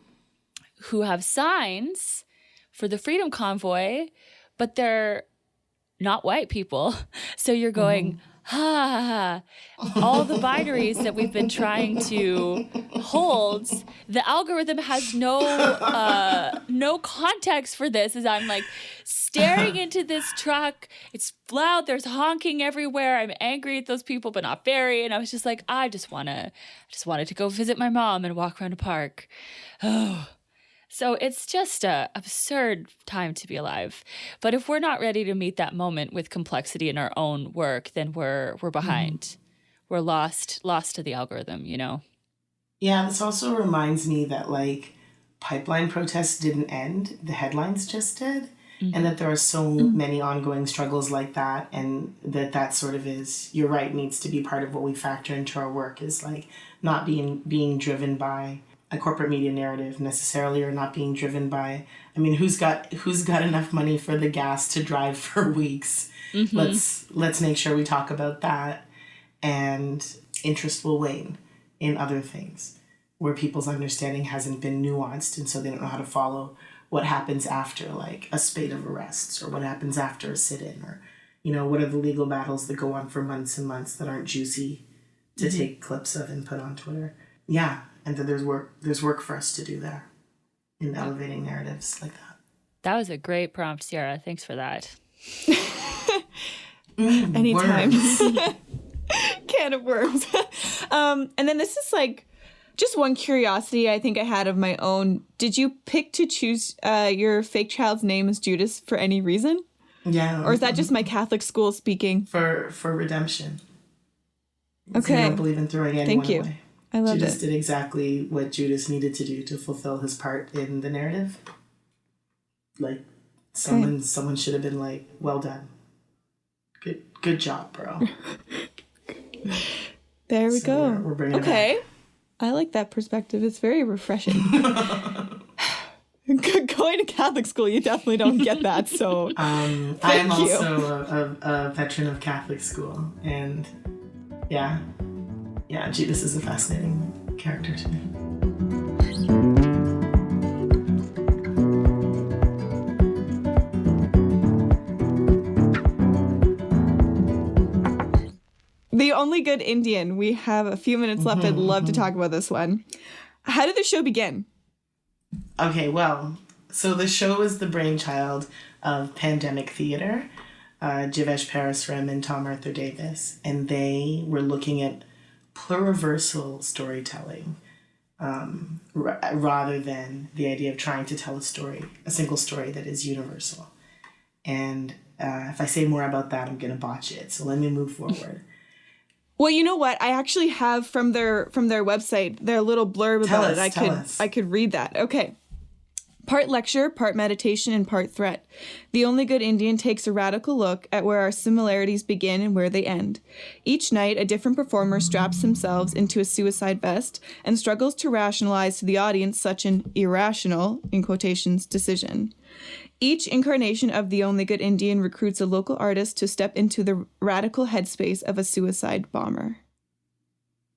who have signs for the Freedom Convoy, but they're not white people. So you're going, all the binaries that we've been trying to hold, the algorithm has no context for this. As I'm staring into this truck, it's loud, there's honking everywhere. I'm angry at those people, but not very. And I was just I just wanted to go visit my mom and walk around a park. Oh. So it's just a absurd time to be alive. But if we're not ready to meet that moment with complexity in our own work, then we're behind. We're lost to the algorithm, Yeah, this also reminds me that pipeline protests didn't end. The headlines just did. And that there are so many ongoing struggles like that, and that sort of is, you're right, needs to be part of what we factor into our work, is not being driven by a corporate media narrative necessarily, or not being driven by, who's got enough money for the gas to drive for weeks? Let's make sure we talk about that, and interest will wane in other things where people's understanding hasn't been nuanced, and so they don't know how to follow what happens after a spate of arrests, or what happens after a sit-in, or what are the legal battles that go on for months and months that aren't juicy to take clips of and put on Twitter. Yeah. And that there's work for us to do there in elevating narratives like that. That was a great prompt, Sierra. Thanks for that. Anytime. Can of worms. And then this is just one curiosity I think I had of my own. Did you pick to choose your fake child's name as Judas for any reason? Yeah. Or is that just my Catholic school speaking? For redemption. Okay. So I don't believe in throwing anyone Thank you. away. I love Judas it. did exactly what Judas needed to do to fulfill his part in the narrative. Someone should have been well done. Good job, bro. There we go. We're bringing it back. I like that perspective. It's very refreshing. Going to Catholic school, you definitely don't get that. So I am also a veteran of Catholic school, and yeah, Judas is a fascinating character to me. The Only Good Indian. We have a few minutes left. I'd love to talk about this one. How did the show begin? Okay, well, so the show is the brainchild of Pandemic Theatre, Jivesh Parasram and Tom Arthur Davis, and they were looking at pluriversal storytelling rather than the idea of trying to tell a single story that is universal. And if I say more about that, I'm going to botch it. So let me move forward. Well, you know what? I actually have from their website their little blurb about it. I could read that. Okay. Part lecture, part meditation, and part threat. The Only Good Indian takes a radical look at where our similarities begin and where they end. Each night, a different performer straps themselves into a suicide vest and struggles to rationalize to the audience such an irrational, in quotations, decision. Each incarnation of The Only Good Indian recruits a local artist to step into the radical headspace of a suicide bomber.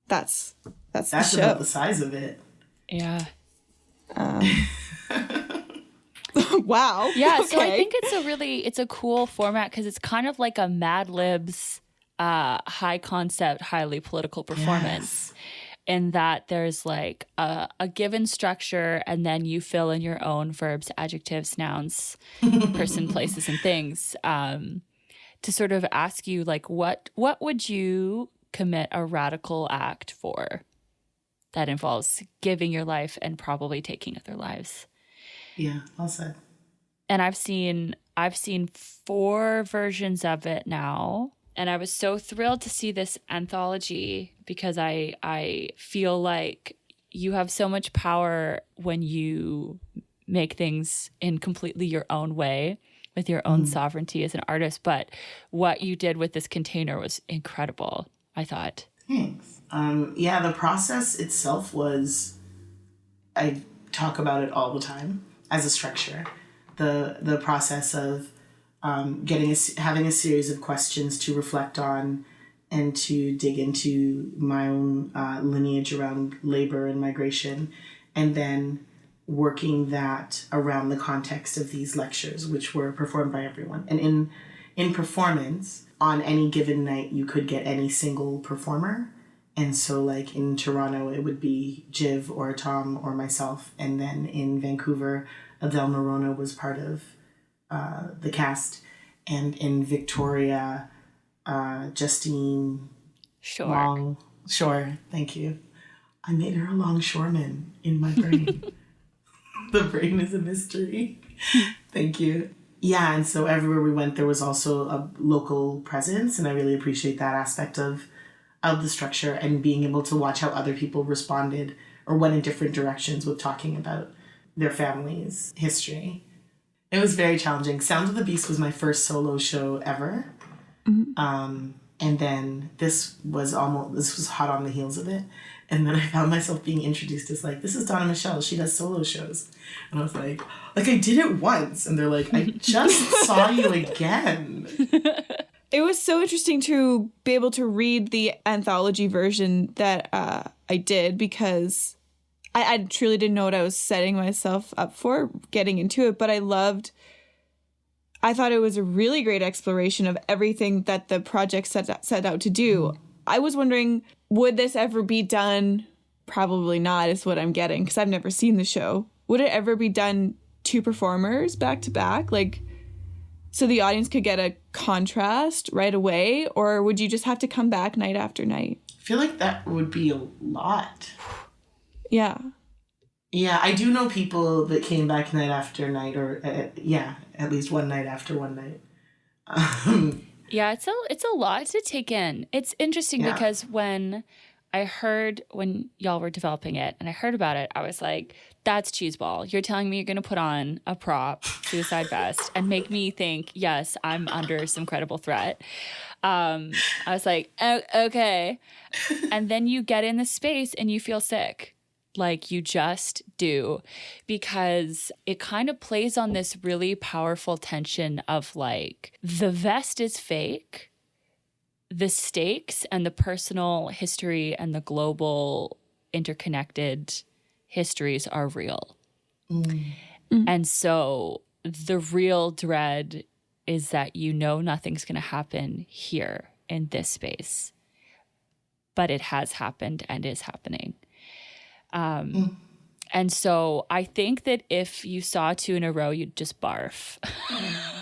That's That's the show. about the size of it. Yeah. Wow. Yeah, Okay. so I think it's a cool format because it's kind of like a Mad Libs high concept, highly political performance. Yes. In that there's like a given structure and then you fill in your own verbs, adjectives, nouns, person, places, and things to sort of ask you like what would you commit a radical act for that involves giving your life and probably taking other lives. Yeah, well said. And I've seen 4 versions of it now. And I was so thrilled to see this anthology because I feel like you have so much power when you make things in completely your own way with your own sovereignty as an artist. But what you did with this container was incredible, I thought. Thanks. Yeah, the process itself was, I talk about it all the time as a structure. The process of having a series of questions to reflect on and to dig into my own lineage around labor and migration, and then working that around the context of these lectures, which were performed by everyone. And in performance, on any given night, you could get any single performer. And so like in Toronto, it would be Jiv or Tom or myself. And then in Vancouver, Adele Noronha was part of the cast. And in Victoria, Justine Shore, thank you. I made her a longshoreman in my brain. The brain is a mystery. Thank you. Yeah, and so everywhere we went, there was also a local presence, and I really appreciate that aspect of the structure and being able to watch how other people responded or went in different directions with talking about their family's history. It was very challenging. Sound of the Beast was my first solo show ever. Mm-hmm. And then this was hot on the heels of it. And then I found myself being introduced as like, this is Donna-Michelle. She does solo shows. And I was like I did it once. And they're like, I just saw you again. It was so interesting to be able to read the anthology version that I did because I truly didn't know what I was setting myself up for getting into it. But I thought it was a really great exploration of everything that the project set out to do. I was wondering, would this ever be done? Probably not is what I'm getting because I've never seen the show. Would it ever be done 2 performers back to back? Like, so the audience could get a contrast right away? Or would you just have to come back night after night? I feel like that would be a lot. Yeah. Yeah, I do know people that came back night after night or, at least one night after one night. Yeah, it's a lot to take in. It's interesting because when y'all were developing it and I heard about it, I was like, that's cheeseball. You're telling me you're going to put on a prop, suicide vest, and make me think, yes, I'm under some credible threat. I was like, oh, okay. And then you get in the space and you feel sick. Like you just do, because it kind of plays on this really powerful tension of like the vest is fake, the stakes and the personal history and the global interconnected histories are real. And so the real dread is that nothing's going to happen here in this space, but it has happened and is happening. And so I think that if you saw 2 in a row, you'd just barf.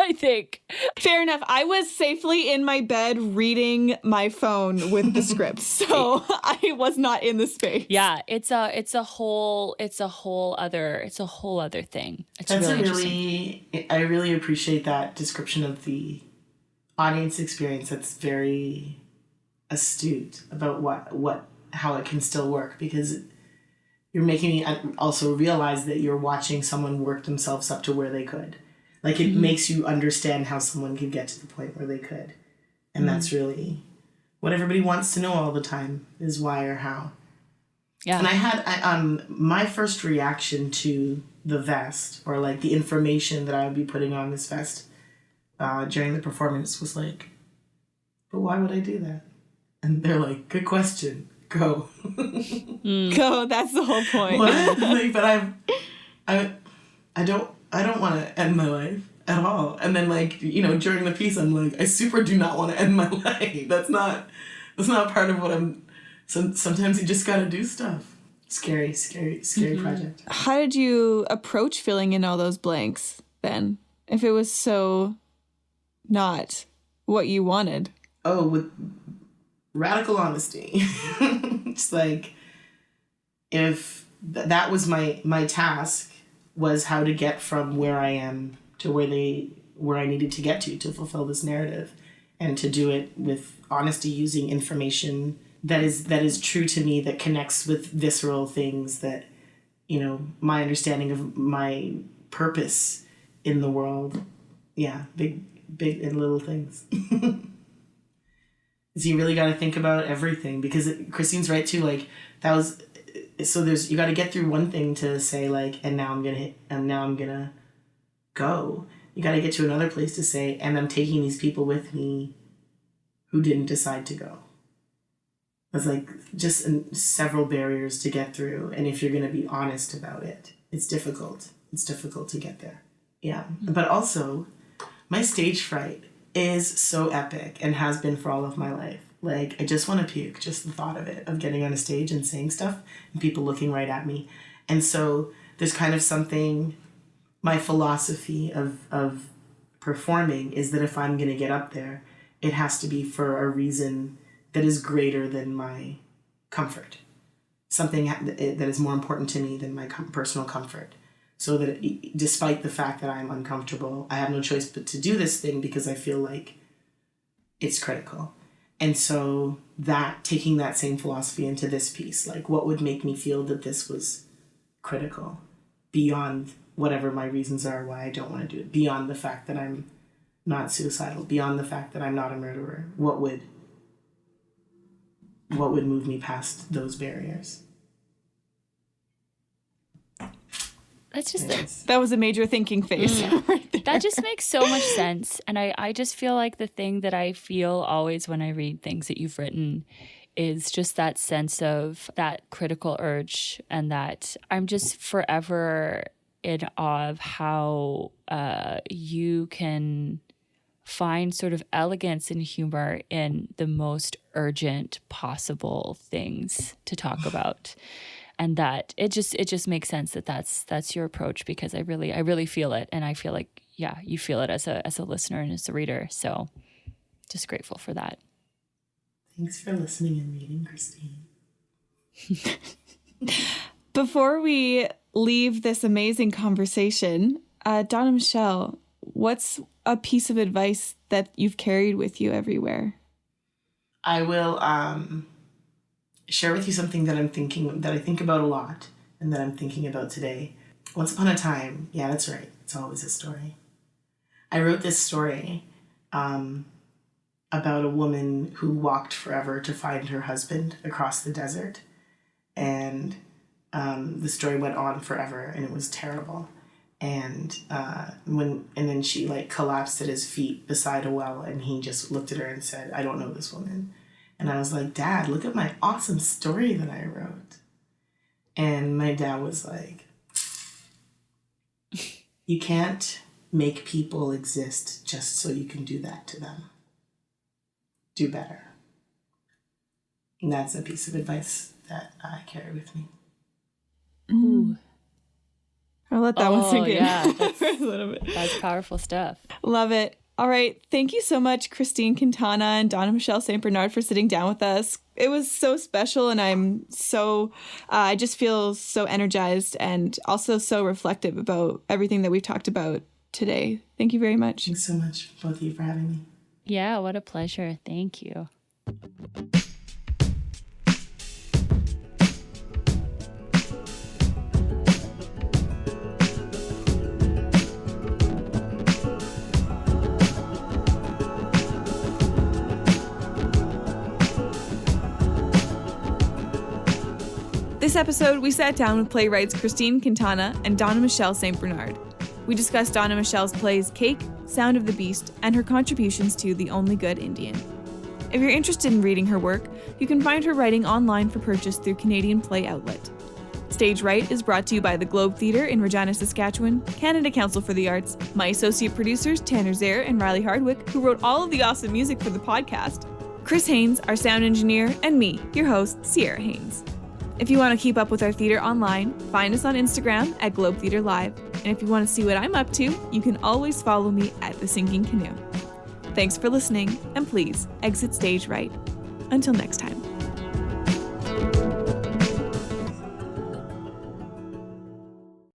I think. Fair enough. I was safely in my bed reading my phone with the script, so I was not in the space. Yeah, it's a whole other thing. It's I really appreciate that description of the audience experience. That's very astute about how it can still work, because you're making me also realize that you're watching someone work themselves up to where they could. Like, it makes you understand how someone could get to the point where they could. And that's really what everybody wants to know all the time, is why or how. Yeah. And I had my first reaction to the vest, or like the information that I would be putting on this vest during the performance, was like, but why would I do that? And they're like, good question. go. Go, that's the whole point. What? Like, but I don't want to end my life at all. And then, like, you know, during the piece, I'm like, I super do not want to end my life. That's not part of what I'm. So sometimes you just gotta do stuff. Scary project. How did you approach filling in all those blanks then? If it was so not what you wanted? Oh, with radical honesty. It's like, if that was my task, was how to get from where I am to where I needed to get to fulfill this narrative, and to do it with honesty, using information that is true to me, that connects with visceral things, that, you know, my understanding of my purpose in the world. Yeah, big and little things. So you really got to think about everything, because Christine's right too. Like, that was, so you got to get through one thing to say, like, and now I'm gonna go. You got to get to another place to say, and I'm taking these people with me who didn't decide to go. It's like just several barriers to get through. And if you're going to be honest about it, it's difficult. It's difficult to get there. Yeah. But also, my stage fright is so epic, and has been for all of my life. Like, I just want to puke, just the thought of it, of getting on a stage and saying stuff and people looking right at me. And so there's kind of something, my philosophy of performing is that if I'm going to get up there, it has to be for a reason that is greater than my comfort. Something that is more important to me than my personal comfort. So that despite the fact that I'm uncomfortable, I have no choice but to do this thing, because I feel like it's critical. And so taking that same philosophy into this piece, like, what would make me feel that this was critical, beyond whatever my reasons are why I don't want to do it, beyond the fact that I'm not suicidal, beyond the fact that I'm not a murderer. What would move me past those barriers? That's just that was a major thinking phase. Right there. That just makes so much sense. And I just feel like the thing that I feel always when I read things that you've written is just that sense of that critical urge, and that I'm just forever in awe of how you can find sort of elegance and humor in the most urgent possible things to talk about. And that it just makes sense that that's your approach, because I really feel it, and I feel like, yeah, you feel it as a listener and as a reader. So just grateful for that. Thanks for listening and reading, Christine. Before we leave this amazing conversation, Donna-Michelle, what's a piece of advice that you've carried with you everywhere? I will share with you something that I think about a lot, and that I'm thinking about today. Once upon a time, yeah, that's right, it's always a story. I wrote this story about a woman who walked forever to find her husband across the desert. And the story went on forever, and it was terrible. And then she, like, collapsed at his feet beside a well, and he just looked at her and said, "I don't know this woman." And I was like, "Dad, look at my awesome story that I wrote." And my dad was like, "You can't make people exist just so you can do that to them. Do better." And that's a piece of advice that I carry with me. Ooh. I'll let that one sink in. Yeah, for a little bit. That's powerful stuff. Love it. All right. Thank you so much, Christine Quintana and Donna-Michelle St. Bernard, for sitting down with us. It was so special, and I just feel so energized, and also so reflective about everything that we've talked about today. Thank you very much. Thanks so much, both of you, for having me. Yeah, what a pleasure. Thank you. This episode, we sat down with playwrights Christine Quintana and Donna-Michelle St. Bernard. We discussed Donna-Michelle's plays Cake, Sound of the Beast, and her contributions to The Only Good Indian. If you're interested in reading her work, you can find her writing online for purchase through Canadian Play Outlet. Stage Right is brought to you by the Globe Theatre in Regina, Saskatchewan, Canada Council for the Arts, my associate producers Tanner Zare and Riley Hardwick, who wrote all of the awesome music for the podcast, Chris Haynes, our sound engineer, and me, your host, Sierra Haynes. If you want to keep up with our theatre online, find us on Instagram at Globe Theatre Live. And if you want to see what I'm up to, you can always follow me at The Sinking Canoe. Thanks for listening, and please exit stage right. Until next time.